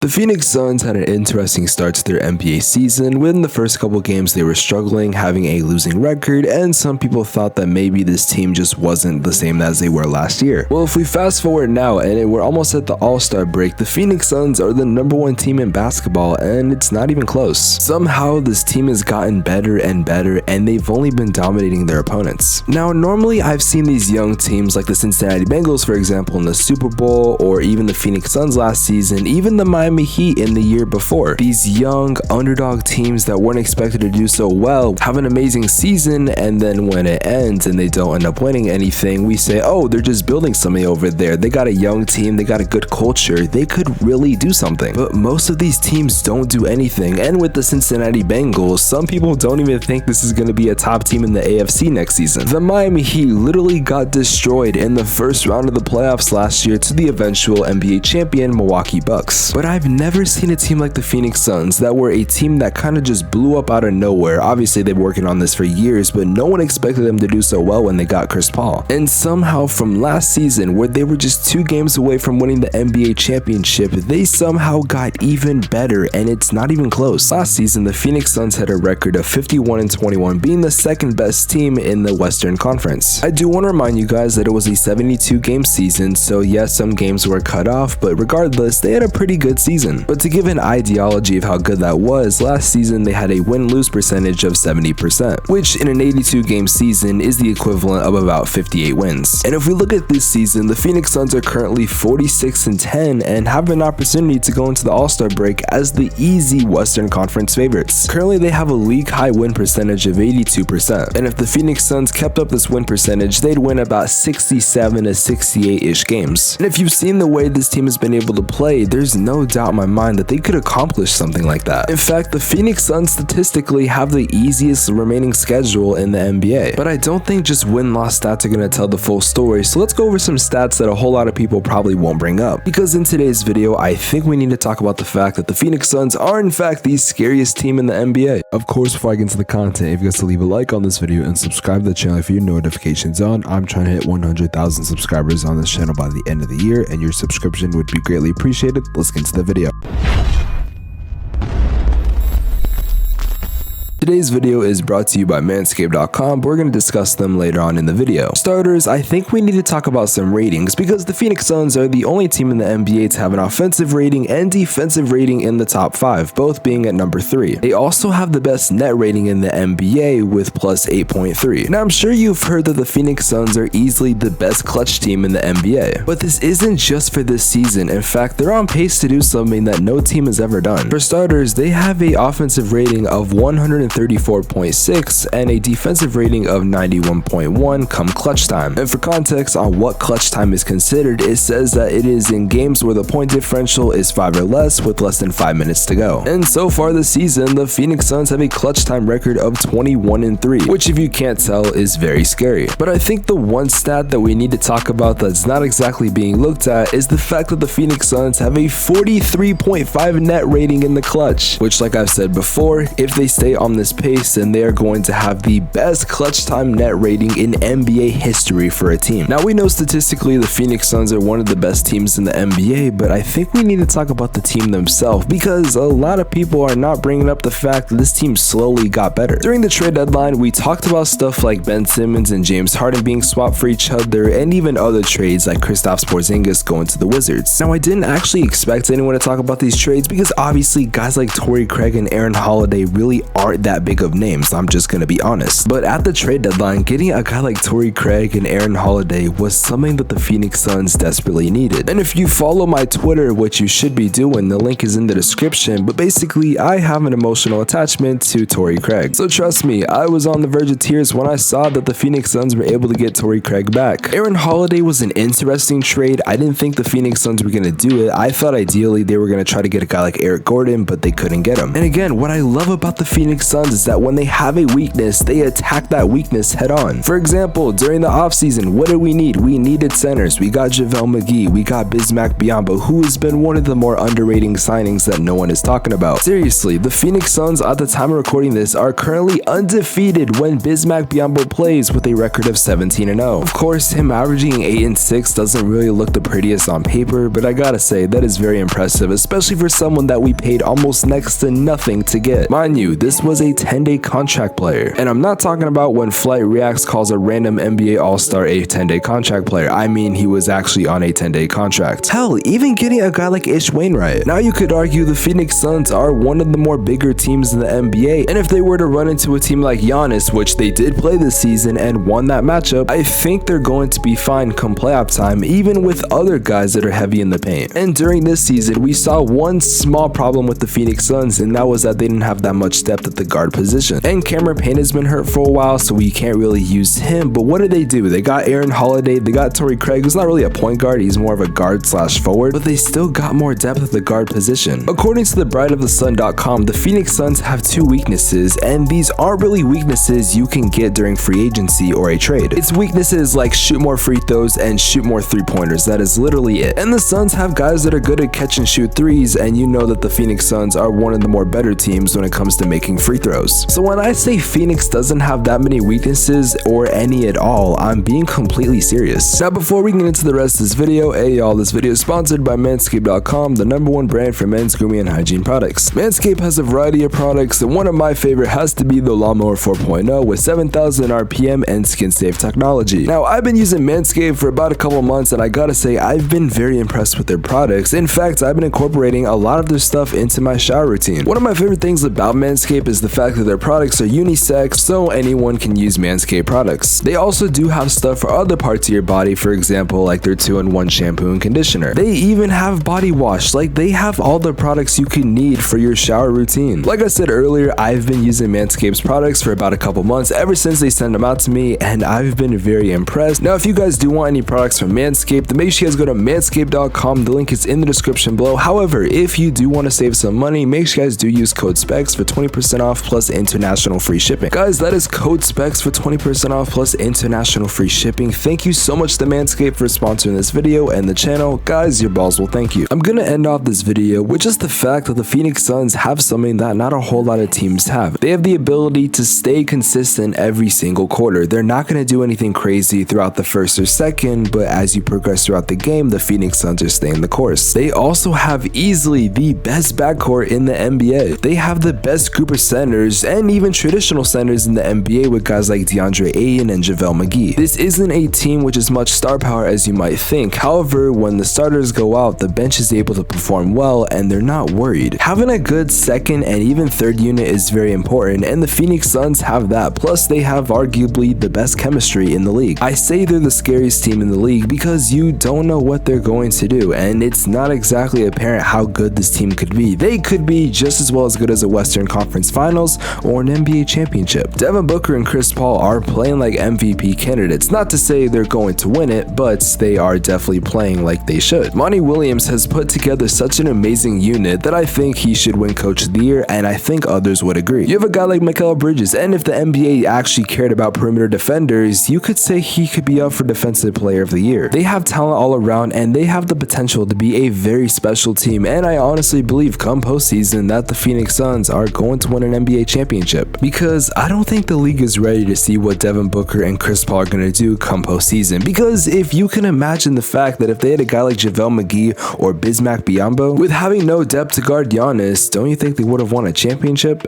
The Phoenix Suns had an interesting start to their NBA season. Within the first couple games they were struggling, having a losing record, and some people thought that maybe this team just wasn't the same as they were last year. Well, if we fast forward now and we're almost at the All-Star break, the Phoenix Suns are the #1 team in basketball and it's not even close. Somehow this team has gotten better and better and they've only been dominating their opponents. Now normally I've seen these young teams like the Cincinnati Bengals for example in the Super Bowl, or even the Phoenix Suns last season, even the Miami Heat in the year before. These young underdog teams that weren't expected to do so well have an amazing season, and then when it ends and they don't end up winning anything, we say, oh, they're just building something over there. They got a young team, they got a good culture, they could really do something. But most of these teams don't do anything, and with the Cincinnati Bengals, some people don't even think this is going to be a top team in the AFC next season. The Miami Heat literally got destroyed in the first round of the playoffs last year to the eventual NBA champion Milwaukee Bucks. But I've never seen a team like the Phoenix Suns that were a team that kind of just blew up out of nowhere. Obviously they've been working on this for years, but no one expected them to do so well when they got Chris Paul. And somehow from last season, where they were just 2 games away from winning the NBA championship, they somehow got even better, and it's not even close. Last season the Phoenix Suns had a record of 51-21, being the second best team in the Western Conference. I do want to remind you guys that it was a 72 game season, so yes, some games were cut off, but regardless they had a pretty good season. But to give an ideology of how good that was, last season they had a win-lose percentage of 70%, which in an 82 game season is the equivalent of about 58 wins. And if we look at this season, the Phoenix Suns are currently 46-10 and have an opportunity to go into the All-Star break as the easy Western Conference favorites. Currently they have a league high win percentage of 82%, and if the Phoenix Suns kept up this win percentage, they'd win about 67 to 68-ish games. And if you've seen the way this team has been able to play, there's no doubt in my mind that they could accomplish something like that. In fact, the Phoenix Suns statistically have the easiest remaining schedule in the NBA. But I don't think just win-loss stats are going to tell the full story, so let's go over some stats that a whole lot of people probably won't bring up. Because in today's video, I think we need to talk about the fact that the Phoenix Suns are in fact the scariest team in the NBA. Of course, before I get into the content, if you guys to leave a like on this video and subscribe to the channel if your notifications on. I'm trying to hit 100,000 subscribers on this channel by the end of the year, and your subscription would be greatly appreciated. Let's get into the video. Today's video is brought to you by manscaped.com, but we're going to discuss them later on in the video. Starters, I think we need to talk about some ratings because the Phoenix Suns are the only team in the NBA to have an offensive rating and defensive rating in the top 5, both being at number 3. They also have the best net rating in the NBA with plus 8.3. Now I'm sure you've heard that the Phoenix Suns are easily the best clutch team in the NBA, but this isn't just for this season. In fact, they're on pace to do something that no team has ever done. For starters, they have an offensive rating of 134.6 and a defensive rating of 91.1 come clutch time. And for context on what clutch time is considered, it says that it is in games where the point differential is 5 or less with less than 5 minutes to go. And so far this season, the Phoenix Suns have a clutch time record of 21-3, which if you can't tell is very scary. But I think the one stat that we need to talk about that's not exactly being looked at is the fact that the Phoenix Suns have a 43.5 net rating in the clutch, which like I've said before, if they stay on this pace, and they are going to have the best clutch time net rating in NBA history for a team. Now we know statistically the Phoenix Suns are one of the best teams in the NBA, but I think we need to talk about the team themselves because a lot of people are not bringing up the fact that this team slowly got better. During the trade deadline, we talked about stuff like Ben Simmons and James Harden being swapped for each other, and even other trades like Kristaps Porzingis going to the Wizards. Now I didn't actually expect anyone to talk about these trades because obviously guys like Torrey Craig and Aaron Holiday really aren't that big of names, I'm just gonna be honest. But at the trade deadline, getting a guy like Torrey Craig and Aaron Holiday was something that the Phoenix Suns desperately needed. And if you follow my Twitter, which you should be doing, the link is in the description, but basically I have an emotional attachment to Torrey Craig. So trust me, I was on the verge of tears when I saw that the Phoenix Suns were able to get Torrey Craig back. Aaron Holiday was an interesting trade. I didn't think the Phoenix Suns were gonna do it. I thought ideally they were gonna try to get a guy like Eric Gordon, but they couldn't get him. And again, what I love about the Phoenix Suns Suns is that when they have a weakness, they attack that weakness head on. For example, during the offseason, what did we need? We needed centers. We got JaVale McGee, we got Bismack Biyombo, who has been one of the more underrated signings that no one is talking about. Seriously, the Phoenix Suns at the time of recording this are currently undefeated when Bismack Biyombo plays with a record of 17-0. Of course, him averaging 8 and 6 doesn't really look the prettiest on paper, but I gotta say, that is very impressive, especially for someone that we paid almost next to nothing to get. Mind you, this was a 10-day contract player, and I'm not talking about when Flight Reacts calls a random NBA All-Star a 10-day contract player. I mean, he was actually on a 10-day contract. Hell, even getting a guy like Ish Wainwright. Now you could argue the Phoenix Suns are one of the more bigger teams in the NBA, and if they were to run into a team like Giannis, which they did play this season and won that matchup, I think they're going to be fine come playoff time, even with other guys that are heavy in the paint. And during this season, we saw one small problem with the Phoenix Suns, and that was that they didn't have that much depth at the guard position. And Cameron Payne has been hurt for a while, so we can't really use him, but what did they do? They got Aaron Holiday, they got Torrey Craig, who's not really a point guard, he's more of a guard slash forward, but they still got more depth at the guard position. According to the brideofthesun.com, the Phoenix Suns have two weaknesses, and these aren't really weaknesses you can get during free agency or a trade. It's weaknesses like shoot more free throws and shoot more three-pointers. That is literally it. And the Suns have guys that are good at catch and shoot threes, and you know that the Phoenix Suns are one of the more better teams when it comes to making free throws. So when I say Phoenix doesn't have that many weaknesses or any at all, I'm being completely serious. Now before we get into the rest of this video, hey y'all, this video is sponsored by Manscaped.com, the #1 brand for men's grooming and hygiene products. Manscaped has a variety of products, and one of my favorite has to be the Lawnmower 4.0 with 7,000 RPM and skin-safe technology. Now I've been using Manscaped for about a couple months, and I gotta say I've been very impressed with their products. In fact, I've been incorporating a lot of their stuff into my shower routine. One of my favorite things about Manscaped is the fact that their products are unisex, so anyone can use Manscaped products. They also do have stuff for other parts of your body, for example, like their 2-in-1 shampoo and conditioner. They even have body wash, like they have all the products you can need for your shower routine. Like I said earlier, I've been using Manscaped's products for about a couple months, ever since they sent them out to me, and I've been very impressed. Now, if you guys do want any products from Manscaped, then make sure you guys go to manscaped.com. The link is in the description below. However, if you do want to save some money, make sure you guys do use code Spex for 20% off plus international free shipping. Guys, that is code Spex for 20% off plus international free shipping. Thank you so much to Manscaped for sponsoring this video and the channel. Guys, your balls will thank you. I'm gonna end off this video with just the fact that the Phoenix Suns have something that not a whole lot of teams have. They have the ability to stay consistent every single quarter. They're not gonna do anything crazy throughout the first or second, but as you progress throughout the game, the Phoenix Suns are staying the course. They also have easily the best backcourt in the NBA. They have the best group of centers and even traditional centers in the NBA with guys like DeAndre Ayton and JaVale McGee. This isn't a team with as much star power as you might think. However, when the starters go out, the bench is able to perform well and they're not worried. Having a good second and even third unit is very important, and the Phoenix Suns have that. Plus, they have arguably the best chemistry in the league. I say they're the scariest team in the league because you don't know what they're going to do, and it's not exactly apparent how good this team could be. They could be just as well as good as a Western Conference Finals or an NBA championship. Devin Booker and Chris Paul are playing like MVP candidates. Not to say they're going to win it, but they are definitely playing like they should. Monty Williams has put together such an amazing unit that I think he should win Coach of the Year, and I think others would agree. You have a guy like Mikal Bridges, and if the NBA actually cared about perimeter defenders, you could say he could be up for Defensive Player of the Year. They have talent all around, and they have the potential to be a very special team, and I honestly believe come postseason that the Phoenix Suns are going to win an NBA championship, because I don't think the league is ready to see what Devin Booker and Chris Paul are going to do come postseason. Because if you can imagine the fact that if they had a guy like JaVale McGee or Bismack Biyombo, with having no depth to guard Giannis, don't you think they would have won a championship?